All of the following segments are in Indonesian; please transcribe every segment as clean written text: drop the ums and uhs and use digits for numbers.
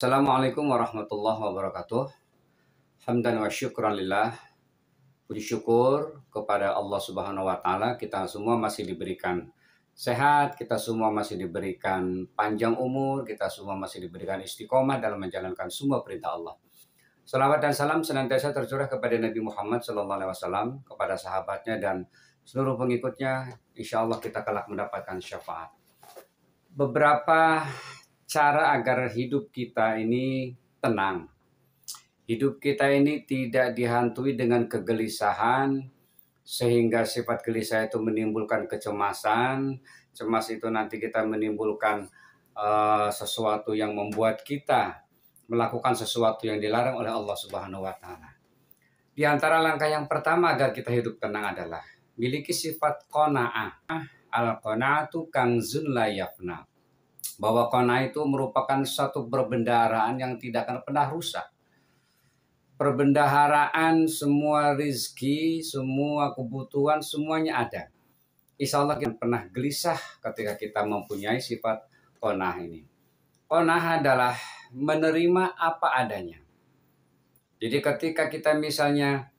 Assalamualaikum warahmatullahi wabarakatuh. Hamdan wa syukran lillah. Puji syukur kepada Allah Subhanahu wa taala, kita semua masih diberikan sehat, kita semua masih diberikan panjang umur, kita semua masih diberikan istiqomah dalam menjalankan semua perintah Allah. Salawat dan salam senantiasa tercurah kepada Nabi Muhammad SAW, kepada sahabatnya dan seluruh pengikutnya. Insya Allah kita kelak mendapatkan syafaat. Beberapa cara agar hidup kita ini tenang. Hidup kita ini tidak dihantui dengan kegelisahan, sehingga sifat gelisah itu menimbulkan kecemasan. Cemas itu nanti kita menimbulkan sesuatu yang membuat kita melakukan sesuatu yang dilarang oleh Allah Subhanahu wa taala. Di antara langkah yang pertama agar kita hidup tenang adalah miliki sifat qanaah. Al-qanaatu kanzun la yafna. Bahwa qanaah itu merupakan satu perbendaharaan yang tidak akan pernah rusak. Perbendaharaan semua rizki, semua kebutuhan, semuanya ada. Insya Allah kita pernah gelisah ketika kita mempunyai sifat qanaah ini. Qanaah adalah menerima apa adanya. Jadi ketika kita misalnya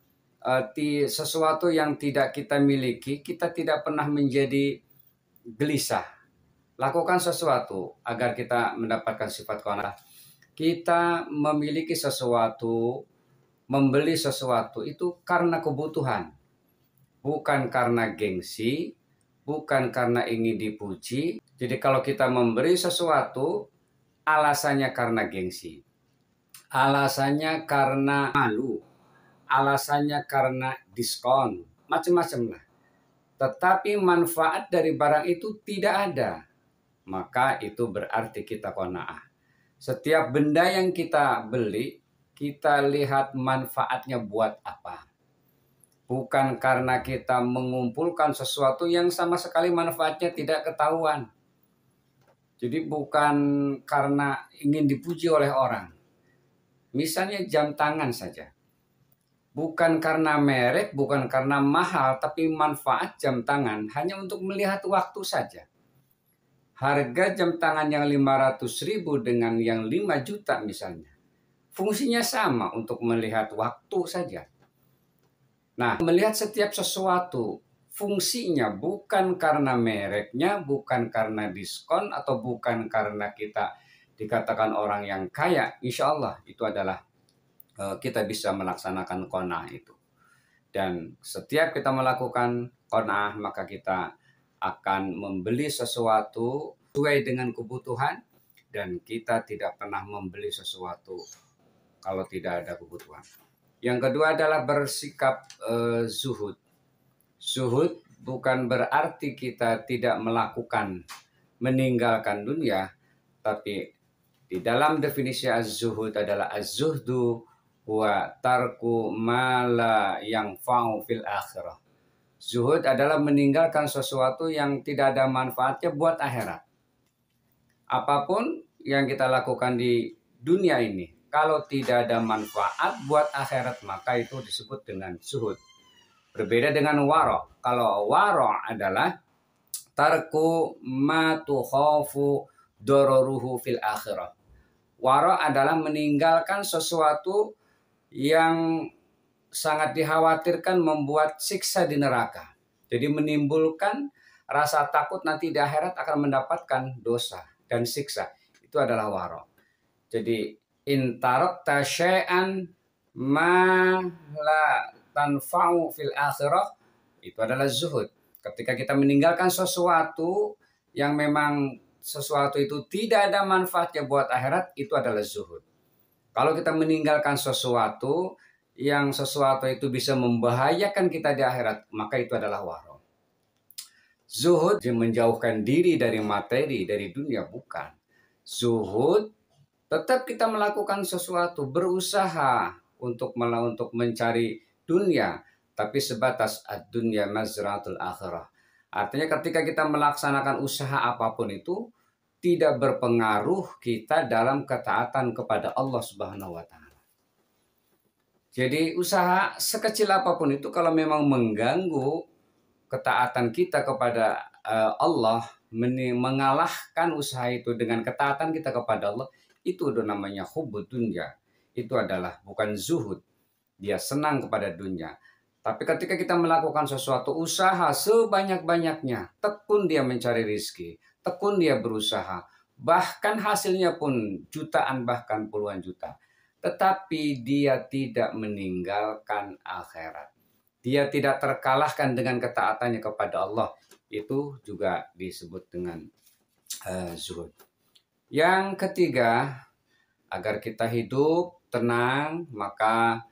sesuatu yang tidak kita miliki, kita tidak pernah menjadi gelisah. Lakukan sesuatu agar kita mendapatkan sifat qanaah. Kita memiliki sesuatu, membeli sesuatu itu karena kebutuhan. Bukan karena gengsi, bukan karena ingin dipuji. Jadi kalau kita memberi sesuatu, alasannya karena gengsi. Alasannya karena malu. Alasannya karena diskon. Macam-macam lah. Tetapi manfaat dari barang itu tidak ada. Maka itu berarti kita qanaah. Setiap benda yang kita beli, kita lihat manfaatnya buat apa. Bukan karena kita mengumpulkan sesuatu yang sama sekali manfaatnya tidak ketahuan. Jadi bukan karena ingin dipuji oleh orang. Misalnya jam tangan saja. Bukan karena merek, bukan karena mahal, tapi manfaat jam tangan hanya untuk melihat waktu saja. Harga jam tangan yang 500.000 dengan yang 5 juta misalnya. Fungsinya sama untuk melihat waktu saja. Nah, melihat setiap sesuatu, fungsinya bukan karena mereknya, bukan karena diskon, atau bukan karena kita dikatakan orang yang kaya. Insya Allah itu adalah kita bisa melaksanakan qanaah itu. Dan setiap kita melakukan qanaah, maka kita akan membeli sesuatu sesuai dengan kebutuhan, dan kita tidak pernah membeli sesuatu kalau tidak ada kebutuhan. Yang kedua adalah bersikap zuhud. Zuhud bukan berarti kita tidak melakukan, meninggalkan dunia, tapi di dalam definisi az-zuhud adalah az-zuhdu wa tarku ma la yanfa'u fil akhirah. Zuhud adalah meninggalkan sesuatu yang tidak ada manfaatnya buat akhirat. Apapun yang kita lakukan di dunia ini, kalau tidak ada manfaat buat akhirat, maka itu disebut dengan zuhud. Berbeda dengan wara'. Kalau wara' adalah tarku ma tukhafu dararuhu fil akhirah. Wara' adalah meninggalkan sesuatu yang sangat dikhawatirkan membuat siksa di neraka. Jadi menimbulkan rasa takut nanti di akhirat akan mendapatkan dosa dan siksa. Itu adalah wara'. Jadi in tarakta syai'an ma la tanfa'u fil akhirah, itu adalah zuhud. Ketika kita meninggalkan sesuatu yang memang sesuatu itu tidak ada manfaatnya buat akhirat, itu adalah zuhud. Kalau kita meninggalkan sesuatu yang sesuatu itu bisa membahayakan kita di akhirat, maka itu adalah wara'. Zuhud menjauhkan diri dari materi, dari dunia, bukan. Zuhud tetap kita melakukan sesuatu, berusaha untuk mencari dunia, tapi sebatas ad-dunya mazratul akhirah. Artinya ketika kita melaksanakan usaha apapun itu, tidak berpengaruh kita dalam ketaatan kepada Allah Subhanahu wa taala. Jadi usaha sekecil apapun itu kalau memang mengganggu ketaatan kita kepada Allah, mengalahkan usaha itu dengan ketaatan kita kepada Allah, Itu udah namanya hubbud dunya. Itu adalah bukan zuhud. Dia senang kepada dunia. Tapi ketika kita melakukan sesuatu usaha sebanyak-banyaknya, tekun dia mencari rizki, tekun dia berusaha, bahkan hasilnya pun jutaan bahkan puluhan juta. Tetapi dia tidak meninggalkan akhirat. Dia tidak terkalahkan dengan ketaatannya kepada Allah. Itu juga disebut dengan zuhud. Yang ketiga, agar kita hidup tenang, maka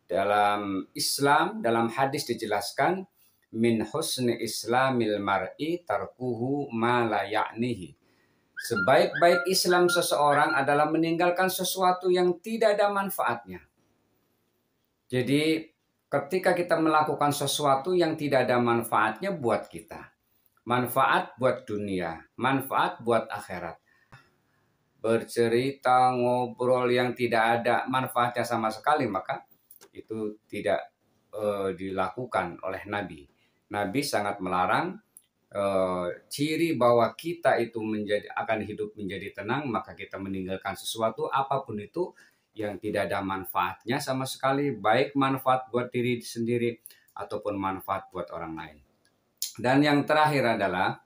dalam Islam, dalam hadis dijelaskan, min husni islamil mar'i tarkuhu ma la ya'nihi. Sebaik-baik Islam seseorang adalah meninggalkan sesuatu yang tidak ada manfaatnya. Jadi ketika kita melakukan sesuatu yang tidak ada manfaatnya buat kita, manfaat buat dunia, manfaat buat akhirat, bercerita, ngobrol yang tidak ada manfaatnya sama sekali, maka itu tidak dilakukan oleh Nabi. Nabi sangat melarang. Ciri bahwa kita itu akan hidup menjadi tenang, maka kita meninggalkan sesuatu apapun itu yang tidak ada manfaatnya sama sekali, baik manfaat buat diri sendiri ataupun manfaat buat orang lain. Dan yang terakhir adalah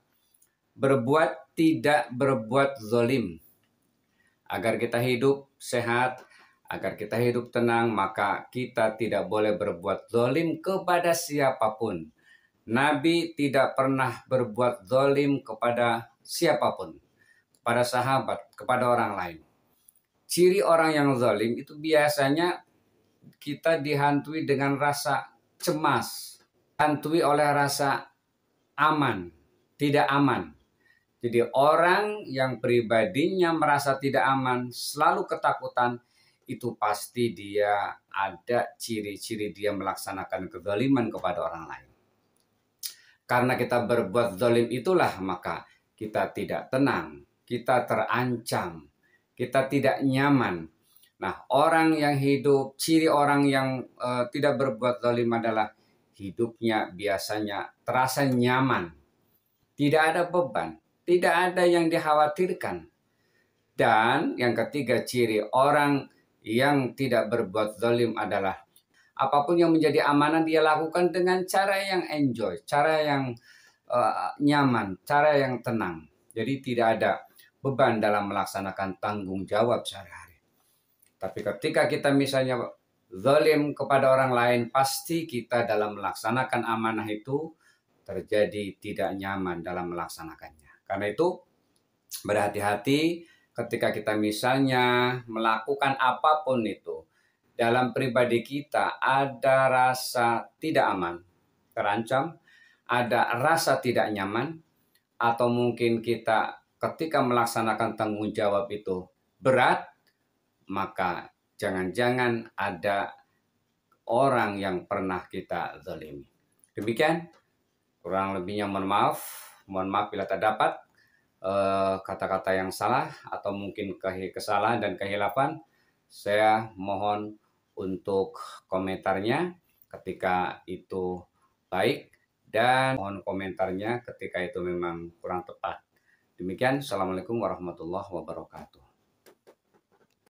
tidak berbuat zalim. Agar kita hidup sehat, agar kita hidup tenang, maka kita tidak boleh berbuat zalim kepada siapapun. Nabi tidak pernah berbuat zalim kepada siapapun, kepada sahabat, kepada orang lain. Ciri orang yang zalim itu biasanya kita dihantui dengan rasa cemas, dihantui oleh rasa aman, tidak aman. Jadi orang yang pribadinya merasa tidak aman, selalu ketakutan, itu pasti dia ada ciri-ciri dia melaksanakan kezaliman kepada orang lain. Karena kita berbuat zalim itulah maka kita tidak tenang, kita terancam, kita tidak nyaman. Nah, orang yang hidup, ciri orang yang tidak berbuat zalim adalah hidupnya biasanya terasa nyaman, tidak ada beban, tidak ada yang dikhawatirkan. Dan yang ketiga, ciri orang yang tidak berbuat zalim adalah apapun yang menjadi amanah dia lakukan dengan cara yang enjoy, cara yang nyaman, cara yang tenang. Jadi tidak ada beban dalam melaksanakan tanggung jawab sehari-hari. Tapi ketika kita misalnya zalim kepada orang lain, pasti kita dalam melaksanakan amanah itu terjadi tidak nyaman dalam melaksanakannya. Karena itu berhati-hati ketika kita misalnya melakukan apapun itu, dalam pribadi kita ada rasa tidak aman, terancam, ada rasa tidak nyaman, atau mungkin kita ketika melaksanakan tanggung jawab itu berat, maka jangan-jangan ada orang yang pernah kita zalimi. Demikian, kurang lebihnya mohon maaf bila terdapat kata-kata yang salah atau mungkin kesalahan dan kehilafan. Saya mohon untuk komentarnya ketika itu baik, dan mohon komentarnya ketika itu memang kurang tepat. Demikian, Assalamualaikum warahmatullahi wabarakatuh.